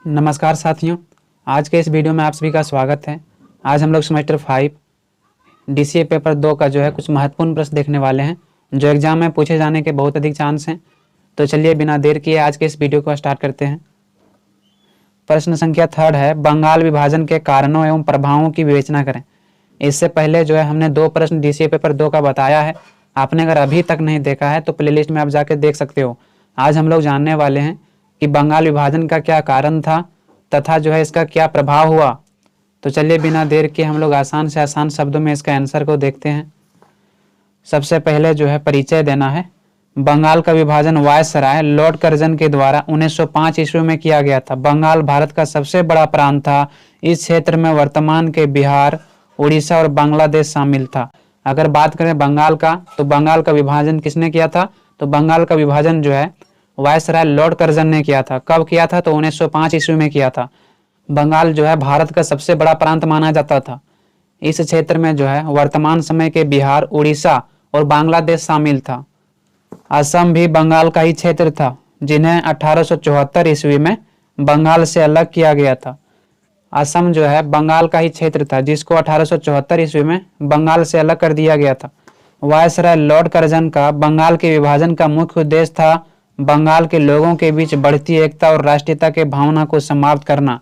नमस्कार साथियों, आज के इस वीडियो में आप सभी का स्वागत है। आज हम लोग सेमेस्टर 5 DCA पेपर 2 का जो है कुछ महत्वपूर्ण प्रश्न देखने वाले हैं जो एग्जाम में पूछे जाने के बहुत अधिक चांस हैं। तो चलिए बिना देर किए आज के इस वीडियो को स्टार्ट करते हैं। प्रश्न संख्या 3 है, बंगाल विभाजन के कारणों एवं प्रभावों की विवेचना करें। इससे पहले जो है हमने 2 प्रश्न DCA पेपर 2 का बताया है। आपने अगर अभी तक नहीं देखा है तो प्लेलिस्ट में आप जाकर देख सकते हो। आज हम लोग जानने वाले हैं कि बंगाल विभाजन का क्या कारण था तथा जो है इसका क्या प्रभाव हुआ। तो चलिए बिना देर के हम लोग आसान से आसान शब्दों में इसका आंसर को देखते हैं। सबसे पहले जो है परिचय देना है। बंगाल का विभाजन वायसराय लॉर्ड कर्जन के द्वारा 1905 ईस्वी में किया गया था। बंगाल भारत का सबसे बड़ा प्रांत था। इस क्षेत्र में वर्तमान के बिहार, उड़ीसा और बांग्लादेश शामिल था। अगर बात करें बंगाल का, तो बंगाल का विभाजन किसने किया था? तो बंगाल का विभाजन जो है वायसराय लॉर्ड कर्जन ने किया था। कब किया था? तो 1905 ईस्वी में किया था। बंगाल जो है भारत का सबसे बड़ा प्रांत माना जाता था। इस क्षेत्र में जो है वर्तमान समय के बिहार, उड़ीसा और बांग्लादेश शामिल था। असम भी बंगाल का ही क्षेत्र था, जिन्हें 1874 ईस्वी में बंगाल से अलग किया गया था। असम जो है बंगाल का ही क्षेत्र था, जिसको 1874 ईस्वी में बंगाल से अलग कर दिया गया था। वायसराय लॉर्ड कर्जन का बंगाल के विभाजन का मुख्य उद्देश्य था बंगाल के लोगों के बीच बढ़ती एकता और राष्ट्रीयता के भावना को समाप्त करना।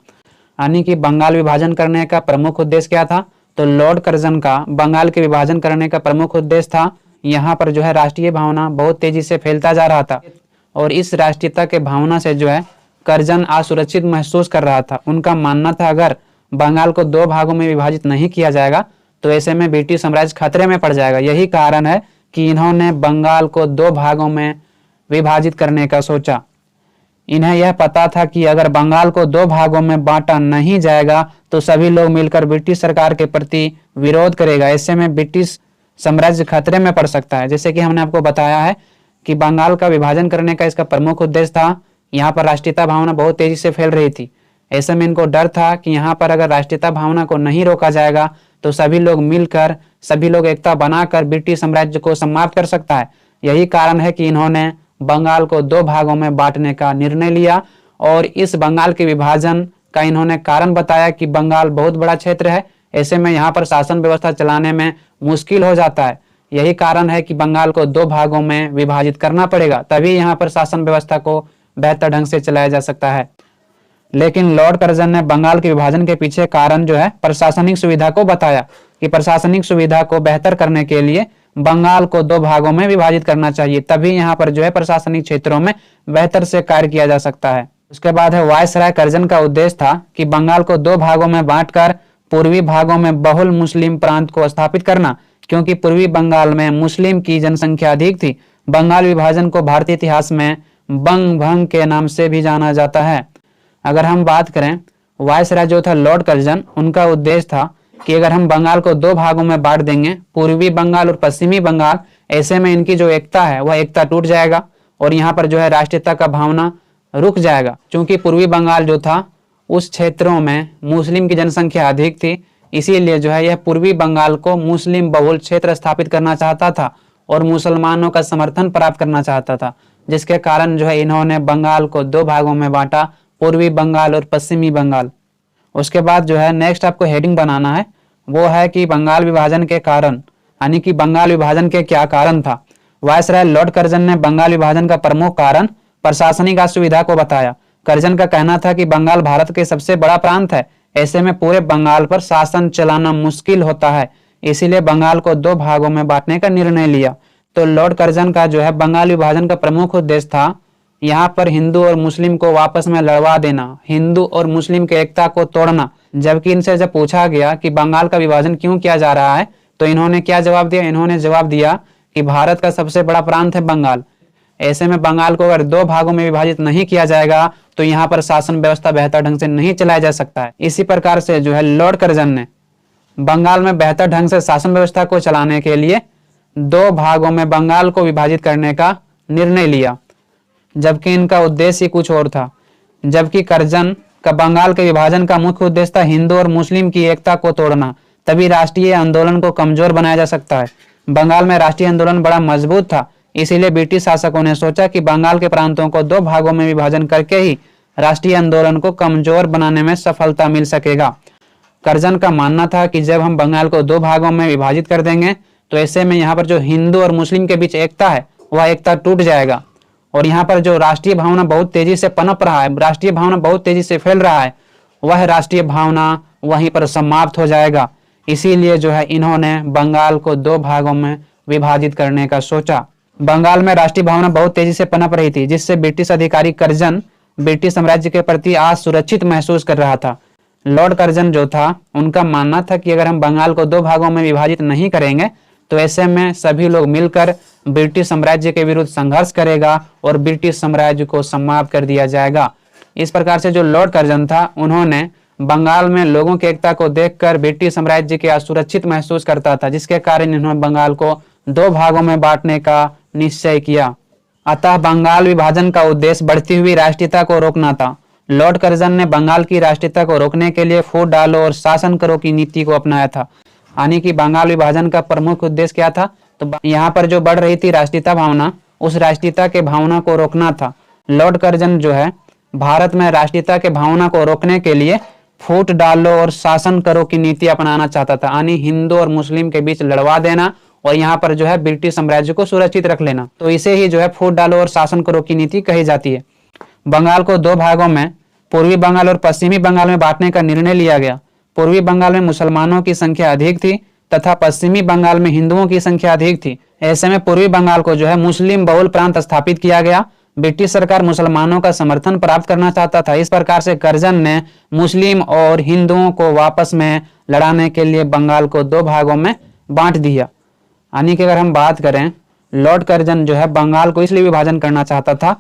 यानी कि बंगाल विभाजन करने का प्रमुख उद्देश्य क्या था? तो लॉर्ड कर्जन का बंगाल के विभाजन करने का प्रमुख उद्देश्य था, यहाँ पर जो है राष्ट्रीय भावना बहुत तेजी से फैलता जा रहा था और इस राष्ट्रीयता के भावना से जो है कर्जन असुरक्षित महसूस कर रहा था। उनका मानना था अगर बंगाल को 2 भागों में विभाजित नहीं किया जाएगा तो ऐसे में ब्रिटिश साम्राज्य खतरे में पड़ जाएगा। यही कारण है कि इन्होंने बंगाल को 2 भागों में विभाजित करने का सोचा। इन्हें यह पता था कि अगर बंगाल को 2 भागों में बांटा नहीं जाएगा तो सभी लोग मिलकर ब्रिटिश सरकार के प्रति विरोध करेगा। ऐसे में ब्रिटिश साम्राज्य खतरे में पड़ सकता है। जैसे कि हमने आपको बताया है कि बंगाल का विभाजन करने का इसका प्रमुख उद्देश्य था, यहाँ पर राष्ट्रीयता भावना बहुत तेजी से फैल रही थी। ऐसे में इनको डर था कि यहाँ पर अगर राष्ट्रीयता भावना को नहीं रोका जाएगा तो सभी लोग मिलकर, सभी लोग एकता बनाकर ब्रिटिश साम्राज्य को समाप्त कर सकता है। यही कारण है कि इन्होंने बंगाल को 2 भागों में बांटने का निर्णय लिया और इस बंगाल के विभाजन का इन्होंने कारण बताया कि बंगाल बहुत बड़ा क्षेत्र है, ऐसे में यहाँ पर शासन व्यवस्था चलाने में मुश्किल हो जाता है। यही कारण है कि बंगाल को 2 भागों में विभाजित करना पड़ेगा, तभी यहाँ पर शासन व्यवस्था को बेहतर ढंग से चलाया जा सकता है। लेकिन लॉर्ड कर्जन ने बंगाल के विभाजन के पीछे कारण जो है प्रशासनिक सुविधा को बताया कि प्रशासनिक सुविधा को बेहतर करने के लिए बंगाल को 2 भागों में विभाजित करना चाहिए, तभी यहाँ पर जो है प्रशासनिक क्षेत्रों में बेहतर से कार्य किया जा सकता है। उसके बाद है वायसराय कर्जन का उद्देश्य था कि बंगाल को 2 भागों में बांटकर पूर्वी भागों में बहुल मुस्लिम प्रांत को स्थापित करना, क्योंकि पूर्वी बंगाल में मुस्लिम की जनसंख्या अधिक थी। बंगाल विभाजन को भारतीय इतिहास में बंग भंग के नाम से भी जाना जाता है। अगर हम बात करें वायसराय जो था लॉर्ड कर्जन, उनका उद्देश्य था कि अगर हम बंगाल को 2 भागों में बांट देंगे, पूर्वी बंगाल और पश्चिमी बंगाल, ऐसे में इनकी जो एकता है वह एकता टूट जाएगा और यहाँ पर जो है राष्ट्रीयता का भावना रुक जाएगा। क्योंकि पूर्वी बंगाल जो था उस क्षेत्रों में मुस्लिम की जनसंख्या अधिक थी, इसीलिए जो है यह पूर्वी बंगाल को मुस्लिम बहुल क्षेत्र स्थापित करना चाहता था और मुसलमानों का समर्थन प्राप्त करना चाहता था, जिसके कारण जो है इन्होंने बंगाल को 2 भागों में बांटा, पूर्वी बंगाल और पश्चिमी बंगाल। उसके बाद जो है नेक्स्ट आपको हेडिंग बनाना है, वो है कि बंगाल विभाजन के कारण, यानी कि बंगाल विभाजन के क्या कारण था। वायसराय लॉर्ड कर्जन ने बंगाल विभाजन का प्रमुख कारण प्रशासनिक असुविधा को बताया। कर्जन का कहना था कि बंगाल भारत के सबसे बड़ा प्रांत है, ऐसे में पूरे बंगाल पर शासन चलाना मुश्किल होता है, इसीलिए बंगाल को 2 भागों में बांटने का निर्णय लिया। तो लॉर्ड कर्जन का जो है बंगाल विभाजन का प्रमुख उद्देश्य था यहाँ पर हिंदू और मुस्लिम को आपस में लड़वा देना, हिंदू और मुस्लिम की एकता को तोड़ना। जबकि इनसे जब पूछा गया कि बंगाल का विभाजन क्यों किया जा रहा है, तो इन्होंने क्या जवाब दिया? इन्होंने जवाब दिया कि भारत का सबसे बड़ा प्रांत है बंगाल, ऐसे में बंगाल को अगर 2 भागों में विभाजित नहीं किया जाएगा तो यहाँ पर शासन व्यवस्था बेहतर ढंग से नहीं चलाया जा सकता है। इसी प्रकार से जो है लॉर्ड कर्जन ने बंगाल में बेहतर ढंग से शासन व्यवस्था को चलाने के लिए 2 भागों में बंगाल को विभाजित करने का निर्णय लिया, जबकि इनका उद्देश्य कुछ और था। जबकि कर्जन का बंगाल के विभाजन का मुख्य उद्देश्य था हिंदू और मुस्लिम की एकता को तोड़ना, तभी राष्ट्रीय आंदोलन को कमजोर बनाया जा सकता है। बंगाल में राष्ट्रीय आंदोलन बड़ा मजबूत था, इसीलिए ब्रिटिश शासकों ने सोचा कि बंगाल के प्रांतों को 2 भागों में विभाजन करके ही राष्ट्रीय आंदोलन को कमजोर बनाने में सफलता मिल सकेगा। कर्जन का मानना था कि जब हम बंगाल को 2 भागों में विभाजित कर देंगे तो ऐसे में यहाँ पर जो हिंदू और मुस्लिम के बीच एकता है वह एकता टूट जाएगा और यहाँ पर जो राष्ट्रीय भावना बहुत तेजी से पनप रहा है, राष्ट्रीय भावना बहुत तेजी से फैल रहा है, वह राष्ट्रीय भावना वहीं पर समाप्त हो जाएगा। इसीलिए जो है इन्होंने बंगाल को 2 भागों में विभाजित करने का सोचा। बंगाल में राष्ट्रीय भावना बहुत तेजी से पनप रही थी, जिससे ब्रिटिश अधिकारी कर्जन ब्रिटिश साम्राज्य के प्रति असुरक्षित महसूस कर रहा था। लॉर्ड कर्जन जो था उनका मानना था कि अगर हम बंगाल को 2 भागों में विभाजित नहीं करेंगे तो ऐसे में सभी लोग मिलकर ब्रिटिश साम्राज्य के विरुद्ध संघर्ष करेगा और ब्रिटिश साम्राज्य को समाप्त कर दिया जाएगा। इस प्रकार से जो लॉर्ड कर्जन था उन्होंने बंगाल में लोगों की एकता को देखकर ब्रिटिश साम्राज्य के असुरक्षित महसूस करता था, जिसके कारण इन्होंने बंगाल को 2 भागों में बांटने का निश्चय किया। अतः बंगाल विभाजन का उद्देश्य बढ़ती हुई राष्ट्रीयता को रोकना था। लॉर्ड कर्जन ने बंगाल की राष्ट्रीयता को रोकने के लिए फूट डालो और शासन करो की नीति को अपनाया था। यानी कि बंगाल विभाजन का प्रमुख उद्देश्य क्या था? तो यहाँ पर जो बढ़ रही थी राष्ट्रीयता भावना, उस राष्ट्रीयता के भावना को रोकना था। लॉर्ड कर्जन जो है भारत में राष्ट्रीयता के भावना को रोकने के लिए फूट डालो और शासन करो की नीति अपनाना चाहता था, यानी हिंदू और मुस्लिम के बीच लड़वा देना और यहाँ पर जो है ब्रिटिश साम्राज्य को सुरक्षित रख लेना। तो इसे ही जो है फूट डालो और शासन करो की नीति कही जाती है। बंगाल को 2 भागों में पूर्वी बंगाल और पश्चिमी बंगाल में बांटने का निर्णय लिया गया। पूर्वी बंगाल में मुसलमानों की संख्या अधिक थी तथा पश्चिमी बंगाल में हिंदुओं की संख्या अधिक थी। ऐसे में पूर्वी बंगाल को जो है मुस्लिम बहुल प्रांत स्थापित किया गया। ब्रिटिश सरकार मुसलमानों का समर्थन प्राप्त करना चाहता था। इस प्रकार से कर्जन ने मुस्लिम और हिंदुओं को वापस में लड़ाने के लिए बंगाल को 2 भागों में बांट दिया। यानी कि अगर हम बात करें, लॉर्ड कर्जन जो है बंगाल को इसलिए विभाजन करना चाहता था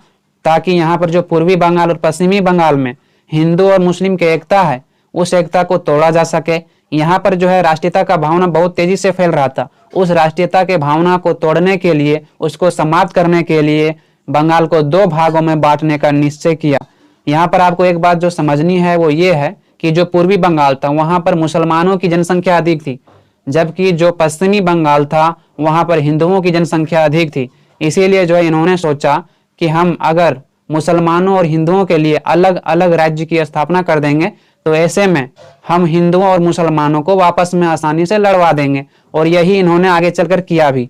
ताकि यहाँ पर जो पूर्वी बंगाल और पश्चिमी बंगाल में हिंदू और मुस्लिम की एकता है उस एकता को तोड़ा जा सके। यहाँ पर जो है राष्ट्रीयता का भावना बहुत तेजी से फैल रहा था। उस राष्ट्रीयता के भावना को तोड़ने के लिए, उसको समाप्त करने के लिए बंगाल को 2 भागों में बांटने का निश्चय किया। यहाँ पर आपको एक बात जो समझनी है वो ये है कि जो पूर्वी बंगाल था वहां पर मुसलमानों की जनसंख्या अधिक थी, जबकि जो पश्चिमी बंगाल था वहां पर हिंदुओं की जनसंख्या अधिक थी। इसीलिए जो है इन्होंने सोचा कि हम अगर मुसलमानों और हिंदुओं के लिए अलग अलग राज्य की स्थापना कर देंगे तो ऐसे में हम हिंदुओं और मुसलमानों को वापस में आसानी से लड़वा देंगे, और यही इन्होंने आगे चलकर किया भी।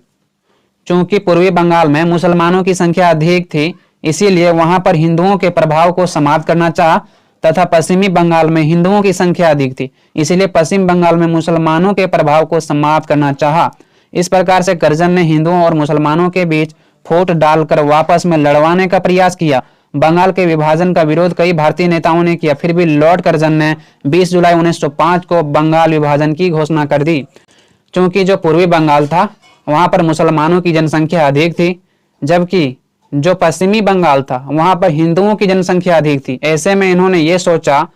चूंकि पूर्वी बंगाल में मुसलमानों की संख्या अधिक थी, इसीलिए वहां पर हिंदुओं के प्रभाव को समाप्त करना चाहा, तथा पश्चिमी बंगाल में हिंदुओं की संख्या अधिक थी, इसीलिए पश्चिम बंगाल में मुसलमानों के प्रभाव को समाप्त करना चाहा। इस प्रकार से कर्जन ने हिंदुओं और मुसलमानों के बीच फूट डालकर वापस में लड़वाने का प्रयास किया। बंगाल के विभाजन का विरोध कई भारतीय नेताओं ने किया, फिर भी लॉर्ड कर्जन ने 20 जुलाई 1905 को बंगाल विभाजन की घोषणा कर दी। चूंकि जो पूर्वी बंगाल था वहां पर मुसलमानों की जनसंख्या अधिक थी, जबकि जो पश्चिमी बंगाल था वहां पर हिंदुओं की जनसंख्या अधिक थी। ऐसे में इन्होंने ये सोचा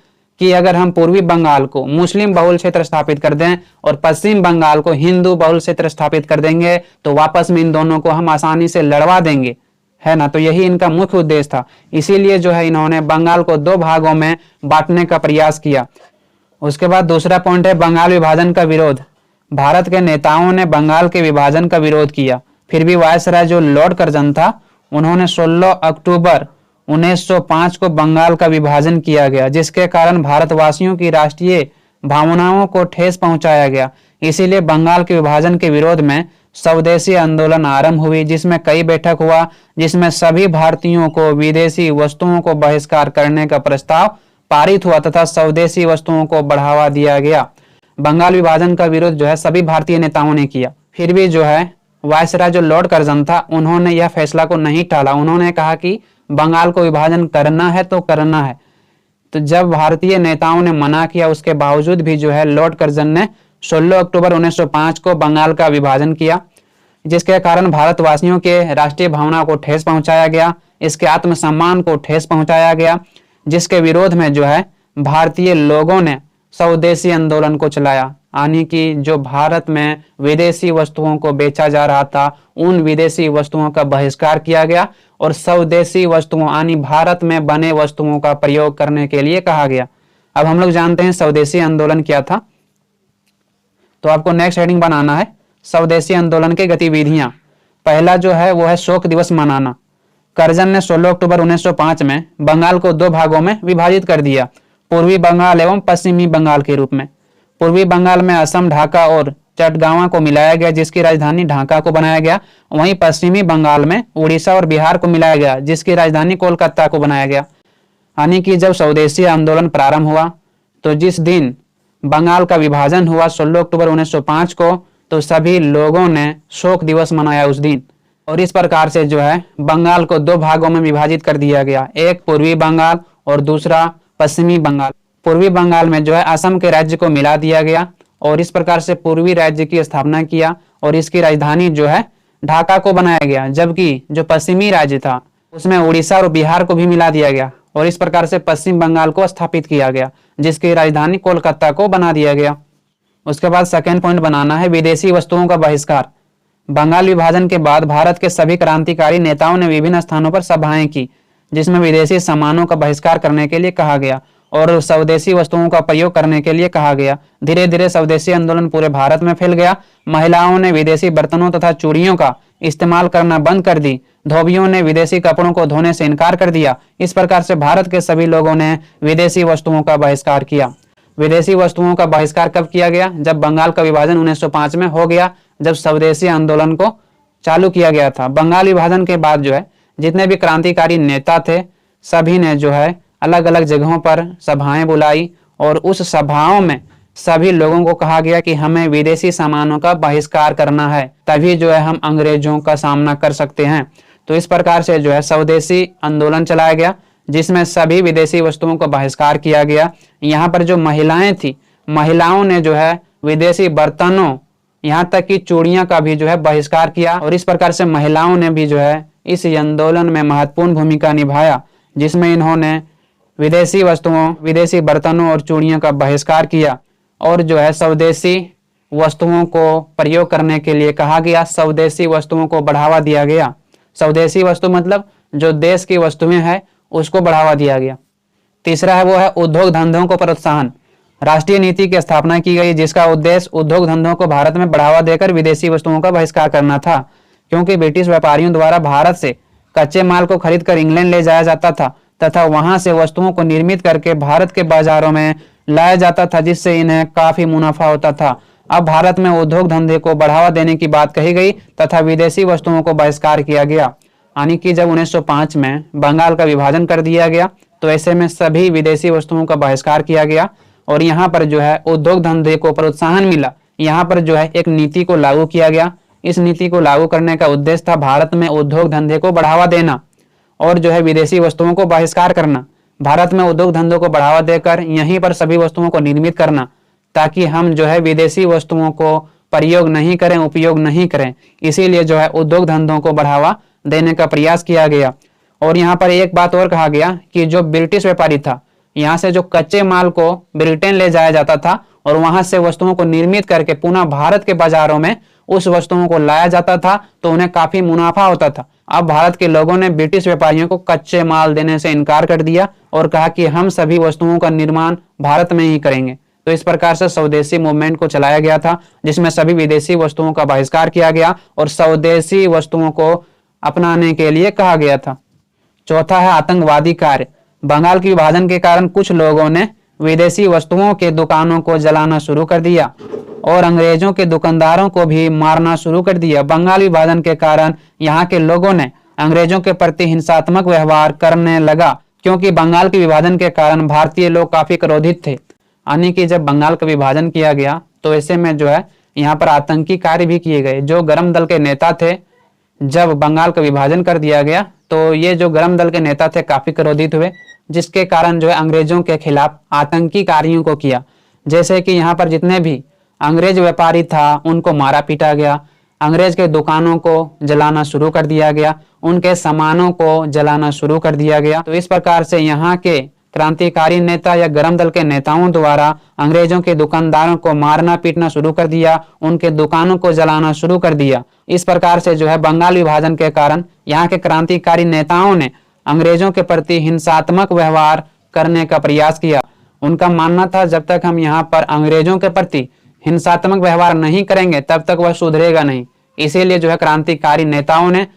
कि अगर हम पूर्वी बंगाल को मुस्लिम बहुल क्षेत्र स्थापित कर दें और पश्चिम बंगाल को हिंदू बहुल क्षेत्र स्थापित कर देंगे तो वापस में इन दोनों को हम आसानी से लड़वा देंगे, है ना। तो यही इनका मुख्य उद्देश्य था। इसीलिए जो है इन्होंने बंगाल को 2 भागों में बांटने का प्रयास किया। उसके बाद दूसरा पॉइंट है बंगाल विभाजन का विरोध। भारत के नेताओं ने बंगाल के विभाजन का विरोध किया, फिर भी वायसराय जो लॉर्ड कर्जन था उन्होंने 16 अक्टूबर 1905 को बंगाल का विभाजन किया गया, जिसके कारण भारतवासियों की राष्ट्रीय भावनाओं को ठेस पहुंचाया गया। इसीलिए बंगाल के विभाजन के विरोध में स्वदेशी आंदोलन आरंभ हुई, जिसमें कई बैठक हुआ, जिसमें सभी भारतीयों को विदेशी वस्तुओं को बहिष्कार करने का प्रस्ताव पारित हुआ तथा स्वदेशी वस्तुओं को बढ़ावा दिया गया। बंगाल विभाजन का विरोध जो है सभी भारतीय नेताओं ने किया, फिर भी जो है वायसराय जो लॉर्ड कर्जन था उन्होंने यह फैसला को नहीं टाला। उन्होंने कहा कि बंगाल को विभाजन करना है तो करना है। तो जब भारतीय नेताओं ने मना किया उसके बावजूद भी जो है लॉर्ड कर्जन ने 16 अक्टूबर 1905 को बंगाल का विभाजन किया, जिसके कारण भारतवासियों के राष्ट्रीय भावना को ठेस पहुंचाया गया, इसके आत्मसम्मान को ठेस पहुंचाया गया, जिसके विरोध में जो है भारतीय लोगों ने स्वदेशी आंदोलन को चलाया। यानी कि जो भारत में विदेशी वस्तुओं को बेचा जा रहा था उन विदेशी वस्तुओं का बहिष्कार किया गया और स्वदेशी वस्तुओं यानी भारत में बने वस्तुओं का प्रयोग करने के लिए कहा गया। अब हम लोग जानते हैं स्वदेशी आंदोलन क्या था, तो आपको नेक्स्ट हेडिंग बनाना है स्वदेशी आंदोलन की गतिविधियां। पहला जो है वो है शोक दिवस मनाना। कर्जन ने 16 अक्टूबर 1905 में बंगाल को दो भागों में विभाजित कर दिया, पूर्वी बंगाल एवं पश्चिमी बंगाल के रूप में। पूर्वी बंगाल में असम, ढाका और चटगांवा को मिलाया गया, जिसकी राजधानी ढाका को बनाया गया। वहीं पश्चिमी बंगाल में उड़ीसा और बिहार को मिलाया गया, जिसकी राजधानी कोलकाता को बनाया गया। यानी कि जब स्वदेशी आंदोलन प्रारंभ हुआ तो जिस दिन बंगाल का विभाजन हुआ 16 अक्टूबर 1905 को, तो सभी लोगों ने शोक दिवस मनाया उस दिन। और इस प्रकार से जो है बंगाल को दो भागों में विभाजित कर दिया गया, एक पूर्वी बंगाल और दूसरा पश्चिमी बंगाल। पूर्वी बंगाल में जो है असम के राज्य को मिला दिया गया और इस प्रकार से पूर्वी राज्य की स्थापना किया और इसकी राजधानी जो है ढाका को बनाया गया। जबकि जो पश्चिमी राज्य था उसमें उड़ीसा और बिहार को भी मिला दिया गया और इस प्रकार से पश्चिम बंगाल को स्थापित किया गया, जिसकी राजधानी कोलकाता को बना दिया गया। उसके बाद सेकेंड पॉइंट बनाना है विदेशी वस्तुओं का बहिष्कार। बंगाल विभाजन के बाद भारत के सभी क्रांतिकारी नेताओं ने विभिन्न स्थानों पर सभाएं की, जिसमें विदेशी सामानों का बहिष्कार करने के लिए कहा गया और स्वदेशी वस्तुओं का प्रयोग करने के लिए कहा गया। धीरे धीरे स्वदेशी आंदोलन पूरे भारत में फैल गया। महिलाओं ने विदेशी बर्तनों तथा चूड़ियों का इस्तेमाल करना बंद कर दी। धोबियों ने विदेशी कपड़ों को धोने से इनकार कर दिया। इस प्रकार से भारत के सभी लोगों ने विदेशी वस्तुओं का बहिष्कार किया। विदेशी वस्तुओं का बहिष्कार कब किया गया? जब बंगाल का विभाजन 1905 में हो गया, जब स्वदेशी आंदोलन को चालू किया गया था। बंगाल विभाजन के बाद जो है जितने भी क्रांतिकारी नेता थे सभी ने जो है अलग अलग जगहों पर सभाएं बुलाई और उस सभाओं में सभी लोगों को कहा गया कि हमें विदेशी सामानों का बहिष्कार करना है, तभी जो है हम अंग्रेजों का सामना कर सकते हैं। तो इस प्रकार से जो है स्वदेशी आंदोलन चलाया गया, जिसमें सभी विदेशी वस्तुओं का बहिष्कार किया गया। यहाँ पर जो महिलाएं थी, महिलाओं ने जो है विदेशी बर्तनों यहाँ तक कि चूड़ियां का भी जो है बहिष्कार किया और इस प्रकार से महिलाओं ने भी जो है इस आंदोलन में महत्वपूर्ण भूमिका निभाया, जिसमें इन्होंने विदेशी वस्तुओं, विदेशी बर्तनों और चूड़ियों का बहिष्कार किया और जो है स्वदेशी वस्तुओं को प्रयोग करने के लिए कहा गया। स्वदेशी वस्तुओं को बढ़ावा दिया गया। स्वदेशी वस्तु मतलब जो देश की वस्तुएं हैं उसको बढ़ावा दिया गया। तीसरा है वो है उद्योग धंधों को प्रोत्साहन। राष्ट्रीय नीति की स्थापना की गई, जिसका उद्देश्य उद्योग धंधों को भारत में बढ़ावा देकर विदेशी वस्तुओं का बहिष्कार करना था, क्योंकि ब्रिटिश व्यापारियों द्वारा भारत से कच्चे माल को खरीदकर इंग्लैंड ले जाया जाता था तथा वहां से वस्तुओं को निर्मित करके भारत के बाजारों में लाया जाता था, जिससे इन्हें काफी मुनाफा होता था। अब भारत में उद्योग धंधे को बढ़ावा देने की बात कही गई तथा विदेशी वस्तुओं को बहिष्कार किया गया। यानी कि जब 1905 में बंगाल का विभाजन कर दिया गया तो ऐसे में सभी विदेशी वस्तुओं का बहिष्कार किया गया और यहाँ पर जो है उद्योग धंधे को प्रोत्साहन मिला। यहाँ पर जो है एक नीति को लागू किया गया। इस नीति को लागू करने का उद्देश्य था भारत में उद्योग धंधे को बढ़ावा देना और जो है विदेशी वस्तुओं को बहिष्कार करना। भारत में उद्योग धंधों को बढ़ावा देकर यहीं पर सभी वस्तुओं को निर्मित करना, ताकि हम जो है विदेशी वस्तुओं को प्रयोग नहीं करें, उपयोग नहीं करें। इसीलिए जो है उद्योग धंधों को बढ़ावा देने का प्रयास किया गया। और यहाँ पर एक बात और कहा गया कि जो ब्रिटिश व्यापारी था, यहाँ से जो कच्चे माल को ब्रिटेन ले जाया जाता था और वहां से वस्तुओं को निर्मित करके पुनः भारत के बाजारों में उस वस्तुओं को लाया जाता था, तो उन्हें काफी मुनाफा होता था। अब भारत के लोगों ने ब्रिटिश व्यापारियों को कच्चे माल देने से इनकार कर दिया और कहा कि हम सभी वस्तुओं का निर्माण भारत में ही करेंगे। तो इस प्रकार से स्वदेशी मूवमेंट को चलाया गया था, जिसमें सभी विदेशी वस्तुओं का बहिष्कार किया गया और स्वदेशी वस्तुओं को अपनाने के लिए कहा गया था। चौथा है आतंकवादी कार्य। बंगाल के विभाजन के कारण कुछ लोगों ने विदेशी वस्तुओं के दुकानों को जलाना शुरू कर दिया और अंग्रेजों के दुकानदारों को भी मारना शुरू कर दिया। बंगाल विभाजन के कारण यहाँ के लोगों ने अंग्रेजों के प्रति हिंसात्मक व्यवहार करने लगा, क्योंकि बंगाल के विभाजन के कारण भारतीय लोग काफी क्रोधित थे। यानी कि जब बंगाल का विभाजन किया गया तो ऐसे में जो है यहाँ पर आतंकी कार्य भी किए गए। जो गरम दल के नेता थे, जब बंगाल का विभाजन कर दिया गया तो ये जो गरम दल के नेता थे काफी क्रोधित हुए, जिसके कारण जो है अंग्रेजों के खिलाफ आतंकी कार्यों को किया। जैसे कि यहाँ पर जितने भी अंग्रेज व्यापारी था उनको मारा पीटा गया, अंग्रेज के दुकानों को जलाना शुरू कर दिया गया, उनके सामानों को जलाना शुरू कर दिया गया। तो इस प्रकार से यहाँ के क्रांतिकारी नेता या गरम दल के नेताओं द्वारा अंग्रेजों के दुकानदारों को मारना पीटना शुरू कर दिया, उनके दुकानों को जलाना शुरू कर दिया। इस प्रकार से जो है बंगाल विभाजन के कारण यहाँ के क्रांतिकारी नेताओं ने अंग्रेजों के प्रति हिंसात्मक व्यवहार करने का प्रयास किया। उनका मानना था जब तक हम यहाँ पर अंग्रेजों के प्रति हिंसात्मक व्यवहार नहीं करेंगे तब तक वह सुधरेगा नहीं। इसीलिए जो है क्रांतिकारी नेताओं ने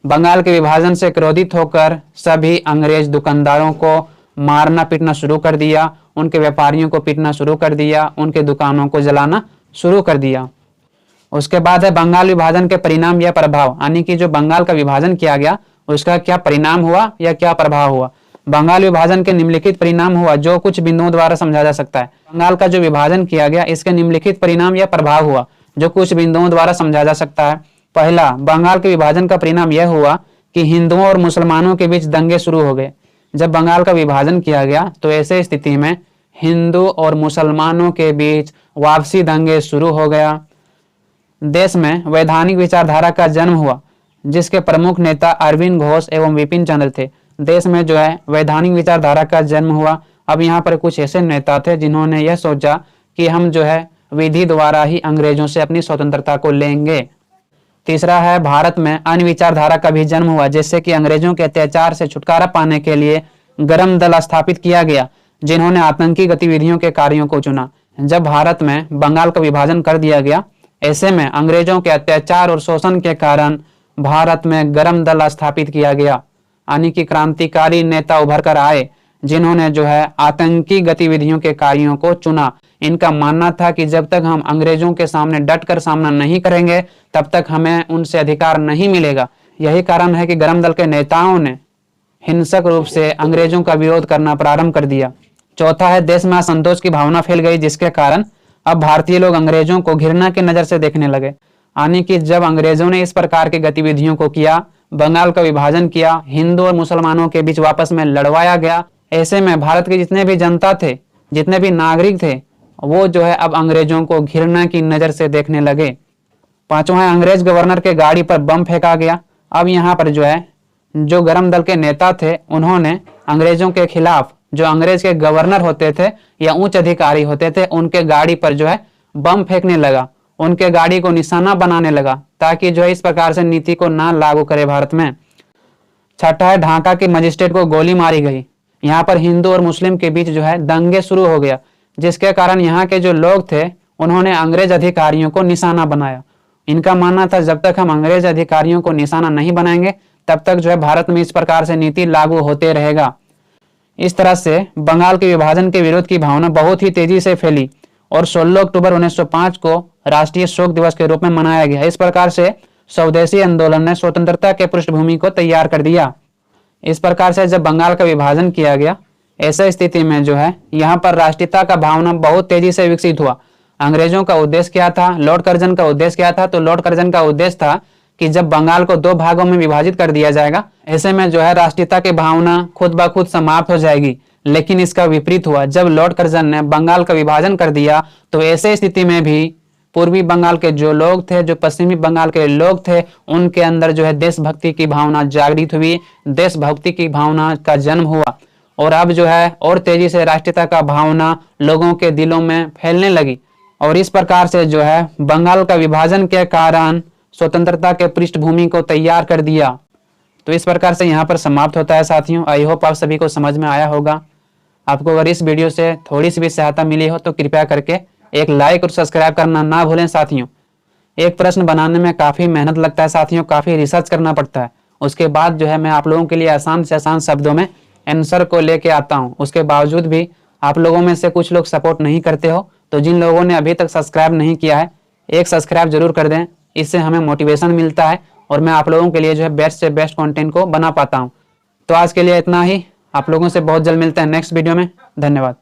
बंगाल के विभाजन से क्रोधित होकर सभी अंग्रेज दुकानदारों को मारना पीटना शुरू कर दिया, उनके व्यापारियों को पीटना शुरू कर दिया, उनके दुकानों को जलाना शुरू कर दिया। उसके बाद है बंगाल विभाजन के परिणाम या प्रभाव, यानी कि जो बंगाल का विभाजन किया गया उसका क्या परिणाम हुआ या क्या प्रभाव हुआ। बंगाल विभाजन के निम्नलिखित परिणाम हुआ जो कुछ बिंदुओं द्वारा समझा जा सकता है। बंगाल का जो विभाजन किया गया इसके निम्नलिखित परिणाम या प्रभाव हुआ जो कुछ बिंदुओं द्वारा समझा जा सकता है। पहला, बंगाल के विभाजन का परिणाम यह हुआ कि हिंदुओं और मुसलमानों के बीच दंगे शुरू हो गए। जब बंगाल का विभाजन किया गया तो ऐसे स्थिति में हिंदू और मुसलमानों के बीच वापसी दंगे शुरू हो गया। देश में वैधानिक विचारधारा का जन्म हुआ जिसके प्रमुख नेता अरविंद घोष एवं विपिन चंद्र थे। देश में जो है वैधानिक विचारधारा का जन्म हुआ। अब यहाँ पर कुछ ऐसे नेता थे जिन्होंने यह सोचा कि हम जो है विधि द्वारा ही अंग्रेजों से अपनी स्वतंत्रता को लेंगे। तीसरा है भारत में अन्य विचारधारा का भी जन्म हुआ जिससे कि अंग्रेजों के अत्याचार से छुटकारा पाने के लिए गर्म दल स्थापित किया गया जिन्होंने आतंकी गतिविधियों के कार्यों को चुना। जब भारत में बंगाल का विभाजन कर दिया गया ऐसे में अंग्रेजों के अत्याचार और शोषण के कारण भारत में गर्म दल स्थापित किया गया, यानी कि क्रांतिकारी नेता उभर कर आए जिन्होंने जो है आतंकी गतिविधियों के कार्यों को चुना। इनका मानना था कि जब तक हम अंग्रेजों के सामने डटकर सामना नहीं करेंगे तब तक हमें उनसे अधिकार नहीं मिलेगा। यही कारण है कि गर्म दल के नेताओं ने हिंसक रूप से अंग्रेजों का विरोध करना प्रारंभ कर दिया। चौथा है देश में असंतोष की भावना फैल गई जिसके कारण अब भारतीय लोग अंग्रेजों को घृणा की नजर से देखने लगे, यानी कि जब अंग्रेजों ने इस प्रकार की गतिविधियों को किया, बंगाल का विभाजन किया, हिंदू और मुसलमानों के बीच आपस में लड़वाया गया, ऐसे में भारत के जितने भी जनता थे, जितने भी नागरिक थे, वो जो है अब अंग्रेजों को घृणा की नजर से देखने लगे। पांचवा है अंग्रेज गवर्नर के गाड़ी पर बम फेंका गया। अब यहाँ पर जो है जो गर्म दल के नेता थे उन्होंने अंग्रेजों के खिलाफ जो अंग्रेज के गवर्नर होते थे या उच्च अधिकारी होते थे उनके गाड़ी पर जो है बम फेंकने लगा, उनके गाड़ी को निशाना बनाने लगा ताकि जो है इस प्रकार से नीति को ना लागू करे भारत में। छठा है ढाका के मजिस्ट्रेट को गोली मारी गई। यहाँ पर हिंदू और मुस्लिम के बीच जो है दंगे शुरू हो गया जिसके कारण यहाँ के जो लोग थे उन्होंने अंग्रेज अधिकारियों को निशाना बनाया। इनका मानना था जब तक हम अंग्रेज अधिकारियों को निशाना नहीं बनाएंगे तब तक जो है भारत में इस प्रकार से नीति लागू होते रहेगा। इस तरह से बंगाल के विभाजन के विरोध की भावना बहुत ही तेजी से फैली और 16 अक्टूबर 1905 को राष्ट्रीय शोक दिवस के रूप में मनाया गया। इस प्रकार से स्वदेशी आंदोलन ने स्वतंत्रता के पृष्ठभूमि को तैयार कर दिया। इस प्रकार से जब बंगाल का विभाजन किया गया ऐसा स्थिति में जो है यहाँ पर राष्ट्रीयता का भावना बहुत तेजी से विकसित हुआ। अंग्रेजों का उद्देश्य क्या था, लॉर्ड कर्जन का उद्देश्य क्या था, तो लॉर्ड कर्जन का उद्देश्य था कि जब बंगाल को दो भागों में विभाजित कर दिया जाएगा ऐसे में जो है राष्ट्रीयता की भावना खुद ब खुद समाप्त हो जाएगी। लेकिन इसका विपरीत हुआ, जब लॉर्ड कर्जन ने बंगाल का विभाजन कर दिया तो ऐसे स्थिति में भी पूर्वी बंगाल के जो लोग थे, जो पश्चिमी बंगाल के लोग थे, उनके अंदर जो है देशभक्ति की भावना जागृत हुई, देशभक्ति की भावना का जन्म हुआ और अब जो है और तेजी से राष्ट्रीयता का भावना लोगों के दिलों में फैलने लगी और इस प्रकार से जो है बंगाल का विभाजन के कारण स्वतंत्रता के पृष्ठभूमि को तैयार कर दिया। तो इस प्रकार से यहाँ पर समाप्त होता है साथियों। आई होप आप सभी को समझ में आया होगा। आपको अगर इस वीडियो से थोड़ी सी भी सहायता मिली हो तो कृपया करके एक लाइक और सब्सक्राइब करना ना भूलें साथियों। एक प्रश्न बनाने में काफ़ी मेहनत लगता है साथियों, काफ़ी रिसर्च करना पड़ता है। उसके बाद जो है मैं आप लोगों के लिए आसान से आसान शब्दों में आंसर को लेके आता हूँ। उसके बावजूद भी आप लोगों में से कुछ लोग सपोर्ट नहीं करते हो, तो जिन लोगों ने अभी तक सब्सक्राइब नहीं किया है एक सब्सक्राइब जरूर कर दें। इससे हमें मोटिवेशन मिलता है और मैं आप लोगों के लिए जो है बेस्ट से बेस्ट कंटेंट को बना पाता हूँ। तो आज के लिए इतना ही। आप लोगों से बहुत जल्द मिलते हैं नेक्स्ट वीडियो में। धन्यवाद।